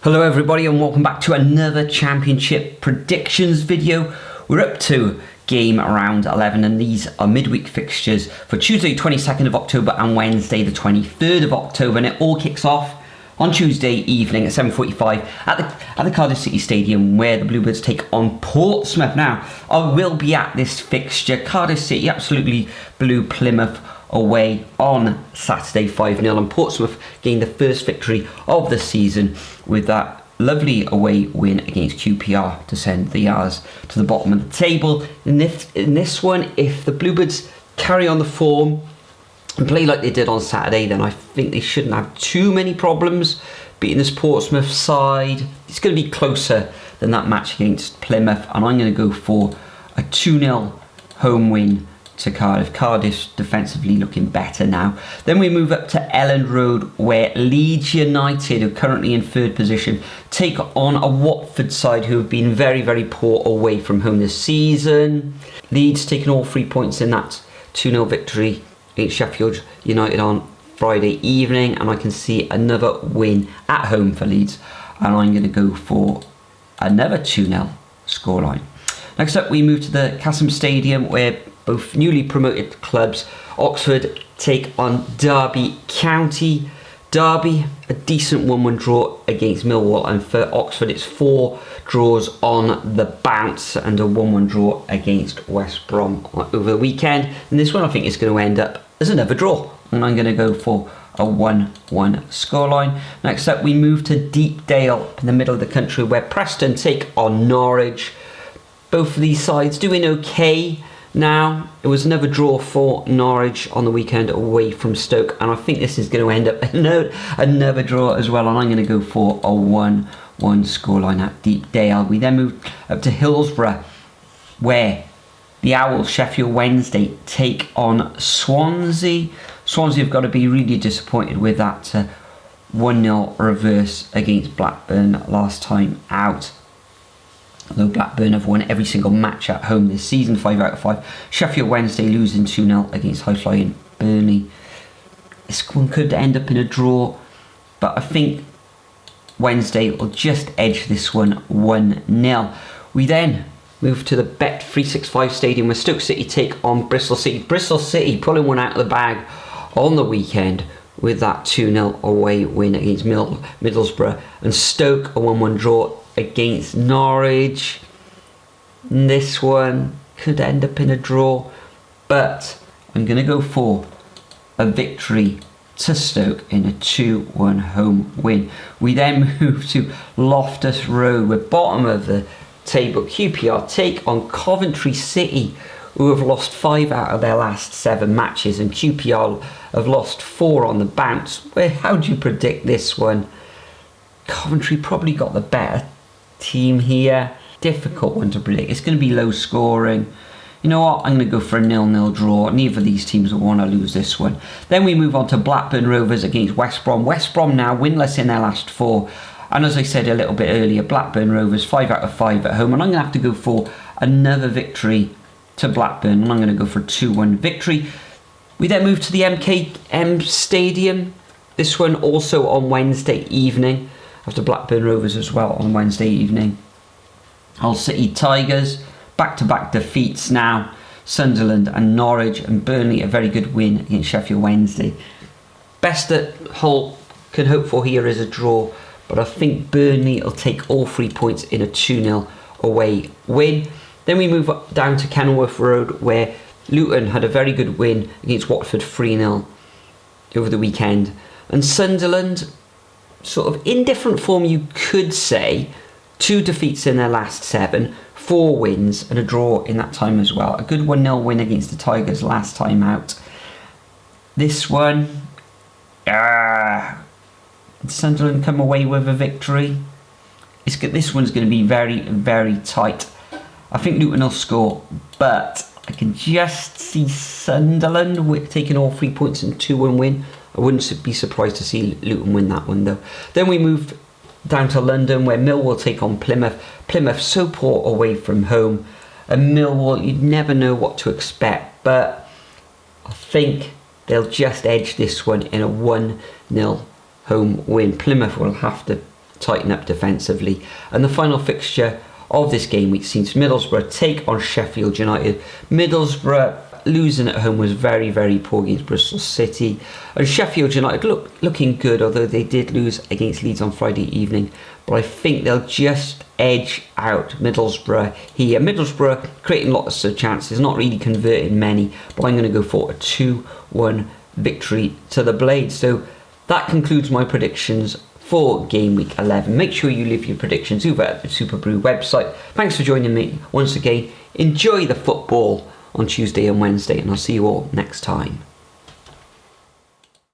Hello everybody and welcome back to another championship predictions video. We're up to game round 11 and these are midweek fixtures for Tuesday 22nd of October and Wednesday the 23rd of October, and it all kicks off on Tuesday evening at 7:45 at the Cardiff City Stadium, where the Bluebirds take on Portsmouth. Now, I will be at this fixture. Cardiff City absolutely blew Plymouth away on Saturday 5-0, and Portsmouth gained the first victory of the season with that lovely away win against QPR to send the Yars to the bottom of the table. In this one, if the Bluebirds carry on the form and play like they did on Saturday, then I think they shouldn't have too many problems beating this Portsmouth side. It's going to be closer than that match against Plymouth, and I'm going to go for a 2-0 home win to Cardiff. Cardiff's defensively looking better now. Then we move up to Elland Road, where Leeds United, who are currently in third position, take on a Watford side who have been very, very poor away from home this season. Leeds taking all 3 points in that 2-0 victory against Sheffield United on Friday evening, and I can see another win at home for Leeds, and I'm going to go for another 2-0 scoreline. Next up, we move to the Cassim Stadium, where both newly promoted clubs, Oxford, take on Derby County. Derby, a decent 1-1 draw against Millwall, and for Oxford it's 4 draws on the bounce and a 1-1 draw against West Brom over the weekend. And this one I think is going to end up as another draw, and I'm going to go for a 1-1 scoreline. Next up, we move to Deepdale in the middle of the country, where Preston take on Norwich. Both of these sides doing okay. Now, it was another draw for Norwich on the weekend away from Stoke, and I think this is going to end up another draw as well, and I'm going to go for a 1-1 scoreline at Deepdale. We then move up to Hillsborough, where the Owls, Sheffield Wednesday, take on Swansea. Swansea have got to be really disappointed with that 1-0 reverse against Blackburn last time out. Although Blackburn have won every single match at home this season, 5 out of 5. Sheffield Wednesday losing 2-0 against high-flying Burnley. This one could end up in a draw, but I think Wednesday will just edge this one 1-0. We then move to the Bet365 Stadium, where Stoke City take on Bristol City. Bristol City pulling one out of the bag on the weekend with that 2-0 away win against Middlesbrough, and Stoke a 1-1 draw against Norwich. This one could end up in a draw, but I'm going to go for a victory to Stoke in a 2-1 home win. We then move to Loftus Road, where bottom of the table QPR take on Coventry City, who have lost 5 out of their last 7 matches, and QPR have lost 4 on the bounce. How do you predict this one? Coventry probably got the better team here. Difficult one to predict. It's going to be low scoring. You know what? I'm going to go for a 0-0 draw. Neither of these teams will want to lose this one. Then we move on to Blackburn Rovers against West Brom. West Brom now winless in their last 4. And as I said a little bit earlier, Blackburn Rovers 5 out of 5 at home. And I'm going to have to go for another victory to Blackburn. And I'm going to go for a 2-1 victory. We then move to the MKM Stadium. This one also on Wednesday evening, after Blackburn Rovers as well on Wednesday evening. Hull City Tigers, back-to-back defeats now. Sunderland and Norwich, and Burnley a very good win against Sheffield Wednesday. Best that Hull can hope for here is a draw, but I think Burnley will take all 3 points in a 2-0 away win. Then we move up down to Kenilworth Road, where Luton had a very good win against Watford 3-0 over the weekend. And Sunderland, sort of indifferent form you could say. 2 defeats in their last 7, 4 wins and a draw in that time as well. A good 1-0 win against the Tigers last time out. This one, Sunderland come away with a victory. This one's going to be very, very tight. I think Luton will score, but I can just see Sunderland taking all 3 points in a 2-1 win. I wouldn't be surprised to see Luton win that one though. Then we move down to London, where Millwall take on Plymouth. Plymouth so poor away from home, and Millwall, you'd never know what to expect, but I think they'll just edge this one in a 1-0 home win. Plymouth will have to tighten up defensively. And the final fixture of this game week sees Middlesbrough take on Sheffield United. Middlesbrough losing at home was very, very poor against Bristol City. And Sheffield United looking good, although they did lose against Leeds on Friday evening. But I think they'll just edge out Middlesbrough here. Middlesbrough creating lots of chances, not really converting many, but I'm going to go for a 2-1 victory to the Blades. So that concludes my predictions for game week 11. Make sure you leave your predictions over at the Superbru website. Thanks for joining me once again. Enjoy the football on Tuesday and Wednesday, and I'll see you all next time.